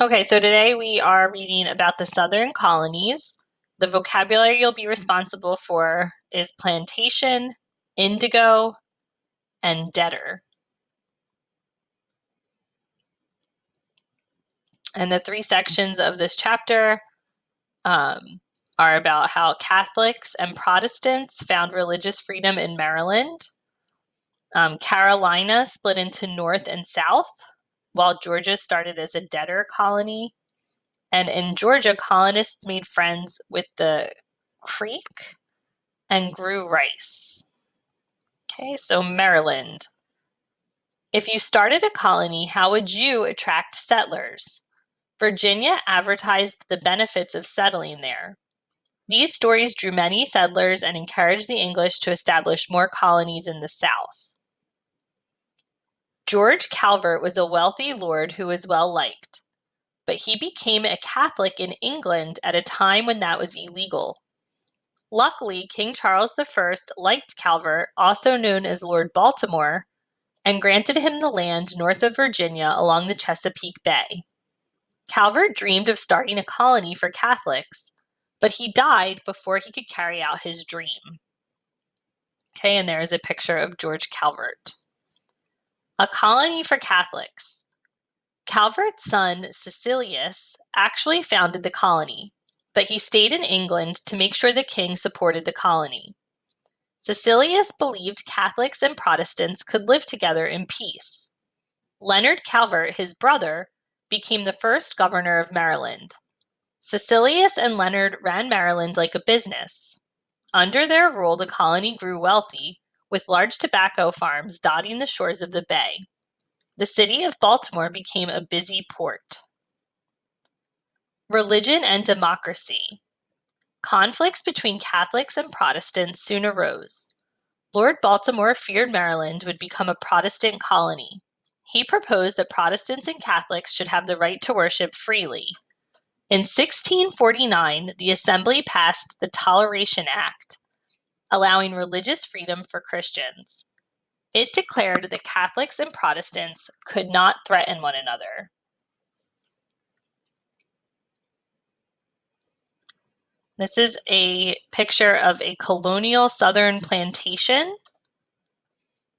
Okay, so today we are reading about the Southern Colonies. The vocabulary you'll be responsible for is plantation, indigo, and debtor. And the three sections of this chapter are about how Catholics and Protestants found religious freedom in Maryland. Carolina split into North and South, while Georgia started as a debtor colony. And in Georgia, colonists made friends with the Creek and grew rice. Okay, so Maryland. If you started a colony, how would you attract settlers? Virginia advertised the benefits of settling there. These stories drew many settlers and encouraged the English to establish more colonies in the South. George Calvert was a wealthy lord who was well liked, but he became a Catholic in England at a time when that was illegal. Luckily, King Charles I liked Calvert, also known as Lord Baltimore, and granted him the land north of Virginia along the Chesapeake Bay. Calvert dreamed of starting a colony for Catholics, but he died before he could carry out his dream. Okay, and there is a picture of George Calvert. A colony for Catholics. Calvert's son, Cecilius, actually founded the colony, but he stayed in England to make sure the king supported the colony. Cecilius believed Catholics and Protestants could live together in peace. Leonard Calvert, his brother, became the first governor of Maryland. Cecilius and Leonard ran Maryland like a business. Under their rule, the colony grew wealthy, with large tobacco farms dotting the shores of the bay. The city of Baltimore became a busy port. Religion and democracy. Conflicts between Catholics and Protestants soon arose. Lord Baltimore feared Maryland would become a Protestant colony. He proposed that Protestants and Catholics should have the right to worship freely. In 1649, the Assembly passed the Toleration Act, allowing religious freedom for Christians. It declared that Catholics and Protestants could not threaten one another. This is a picture of a colonial Southern plantation.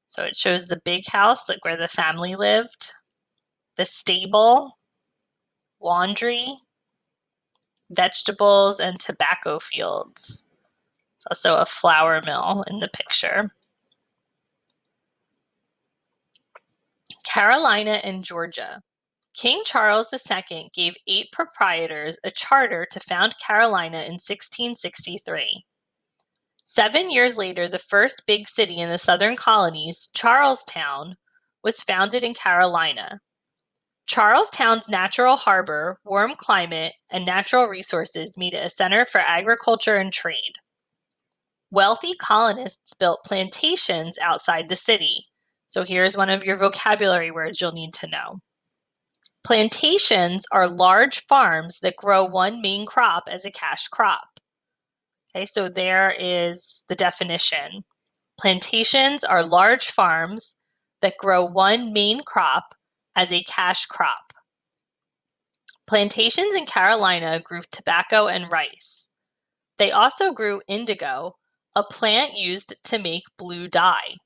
So it shows the big house, like where the family lived, the stable, laundry, vegetables, and tobacco fields. There's also a flour mill in the picture. Carolina and Georgia. King Charles II gave 8 proprietors a charter to found Carolina in 1663. 7 years later, the first big city in the Southern Colonies, Charlestown, was founded in Carolina. Charlestown's natural harbor, warm climate, and natural resources made it a center for agriculture and trade. Wealthy colonists built plantations outside the city. So here's one of your vocabulary words you'll need to know. Plantations are large farms that grow one main crop as a cash crop. Okay, so there is the definition. Plantations are large farms that grow one main crop as a cash crop. Plantations in Carolina grew tobacco and rice. They also grew indigo, a plant used to make blue dye.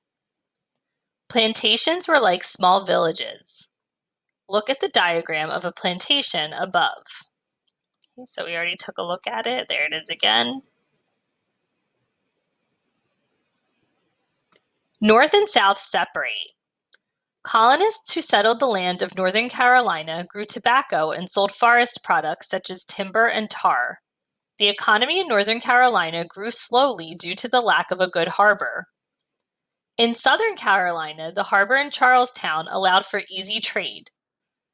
Plantations were like small villages. Look at the diagram of a plantation above. Okay, so we already took a look at it. There it is again. North and South separate. Colonists who settled the land of northern Carolina grew tobacco and sold forest products such as timber and tar. The economy in northern Carolina grew slowly due to the lack of a good harbor. In southern Carolina, the harbor in Charlestown allowed for easy trade.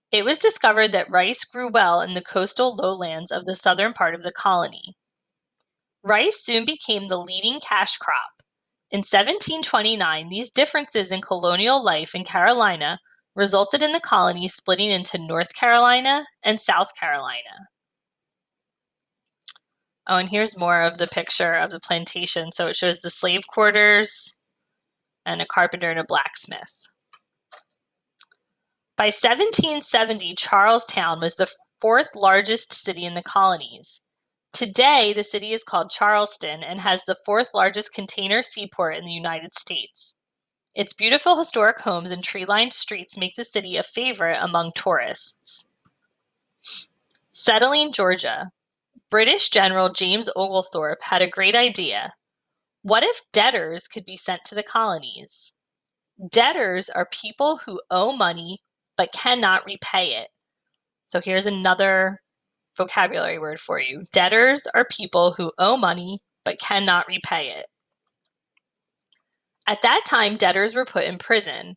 It was discovered that rice grew well in the coastal lowlands of the southern part of the colony. Rice soon became the leading cash crop. In 1729, these differences in colonial life in Carolina resulted in the colony splitting into North Carolina and South Carolina. Oh, and here's more of the picture of the plantation. So it shows the slave quarters and a carpenter and a blacksmith. By 1770, Charlestown was the fourth largest city in the colonies. Today, the city is called Charleston and has the fourth largest container seaport in the United States. Its beautiful historic homes and tree-lined streets make the city a favorite among tourists. Settling Georgia. British General James Oglethorpe had a great idea. What if debtors could be sent to the colonies? Debtors are people who owe money but cannot repay it. So here's another vocabulary word for you. Debtors are people who owe money but cannot repay it. At that time, debtors were put in prison.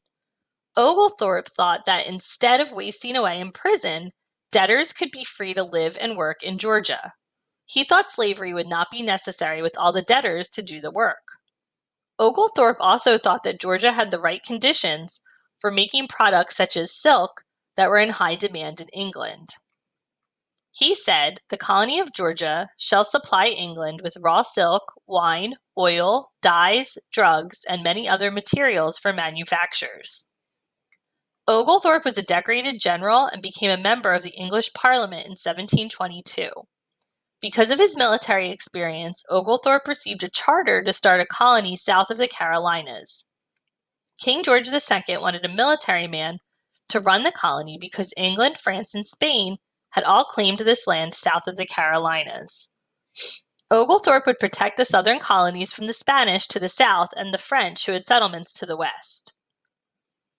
Oglethorpe thought that instead of wasting away in prison, debtors could be free to live and work in Georgia. He thought slavery would not be necessary with all the debtors to do the work. Oglethorpe also thought that Georgia had the right conditions for making products such as silk that were in high demand in England. He said, "The colony of Georgia shall supply England with raw silk, wine, oil, dyes, drugs, and many other materials for manufactures." Oglethorpe was a decorated general and became a member of the English Parliament in 1722. Because of his military experience, Oglethorpe received a charter to start a colony south of the Carolinas. King George II wanted a military man to run the colony because England, France, and Spain had all claimed this land south of the Carolinas. Oglethorpe would protect the southern colonies from the Spanish to the south and the French who had settlements to the west.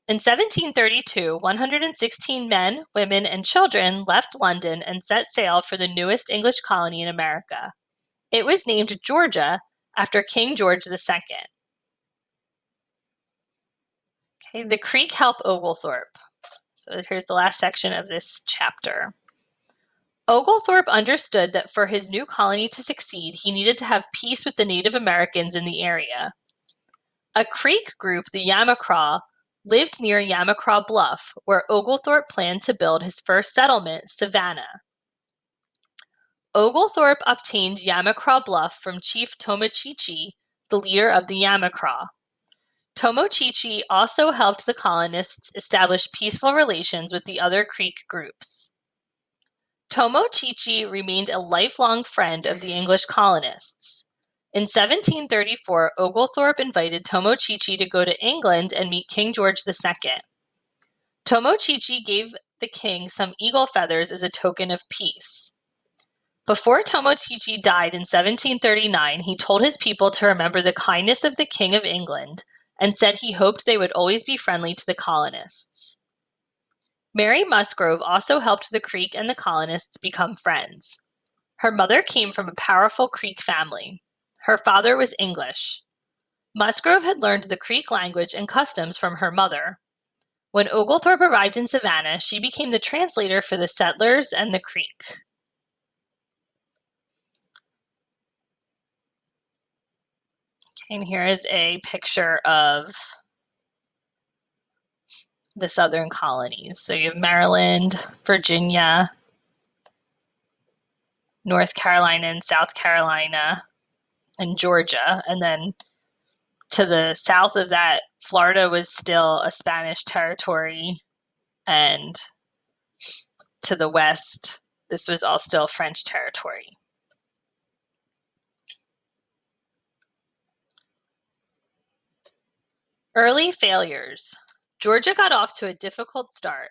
In 1732, 116 men, women, and children left London and set sail for the newest English colony in America. It was named Georgia after King George II. Okay, the Creek helped Oglethorpe. So here's the last section of this chapter. Oglethorpe understood that for his new colony to succeed, he needed to have peace with the Native Americans in the area. A Creek group, the Yamacraw, lived near Yamacraw Bluff, where Oglethorpe planned to build his first settlement, Savannah. Oglethorpe obtained Yamacraw Bluff from Chief Tomochichi, the leader of the Yamacraw. Tomochichi also helped the colonists establish peaceful relations with the other Creek groups. Tomochichi remained a lifelong friend of the English colonists. In 1734, Oglethorpe invited Tomochichi to go to England and meet King George II. Tomochichi gave the king some eagle feathers as a token of peace. Before Tomochichi died in 1739, he told his people to remember the kindness of the King of England and said he hoped they would always be friendly to the colonists. Mary Musgrove also helped the Creek and the colonists become friends. Her mother came from a powerful Creek family. Her father was English. Musgrove had learned the Creek language and customs from her mother. When Oglethorpe arrived in Savannah, she became the translator for the settlers and the Creek. Okay, and here is a picture of the Southern Colonies. So you have Maryland, Virginia, North Carolina, and South Carolina, and Georgia. And then to the south of that, Florida was still a Spanish territory. And to the west, this was all still French territory. Early failures. Georgia got off to a difficult start.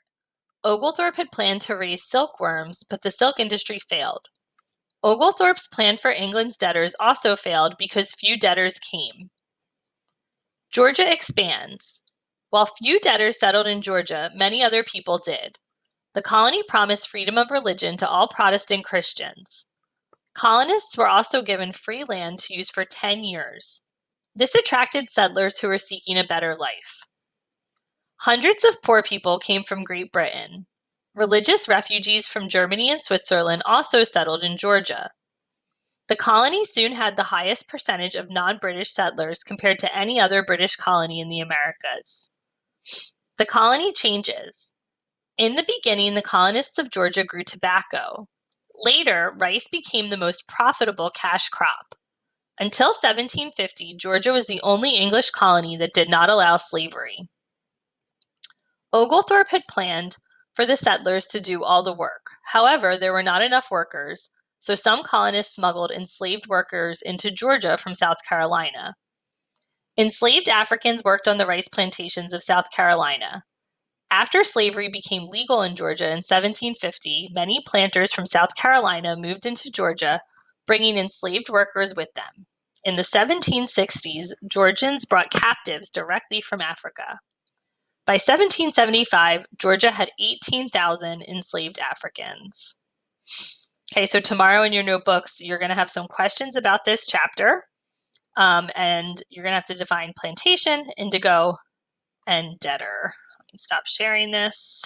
Oglethorpe had planned to raise silkworms, but the silk industry failed. Oglethorpe's plan for England's debtors also failed because few debtors came. Georgia expands. While few debtors settled in Georgia, many other people did. The colony promised freedom of religion to all Protestant Christians. Colonists were also given free land to use for 10 years. This attracted settlers who were seeking a better life. Hundreds of poor people came from Great Britain. Religious refugees from Germany and Switzerland also settled in Georgia. The colony soon had the highest percentage of non-British settlers compared to any other British colony in the Americas. The colony changes. In the beginning, the colonists of Georgia grew tobacco. Later, rice became the most profitable cash crop. Until 1750, Georgia was the only English colony that did not allow slavery. Oglethorpe had planned for the settlers to do all the work. However, there were not enough workers, so some colonists smuggled enslaved workers into Georgia from South Carolina. Enslaved Africans worked on the rice plantations of South Carolina. After slavery became legal in Georgia in 1750, many planters from South Carolina moved into Georgia, bringing enslaved workers with them. In the 1760s, Georgians brought captives directly from Africa. By 1775, Georgia had 18,000 enslaved Africans. Okay, so tomorrow in your notebooks, you're going to have some questions about this chapter, and you're going to have to define plantation, indigo, and debtor. Let me stop sharing this.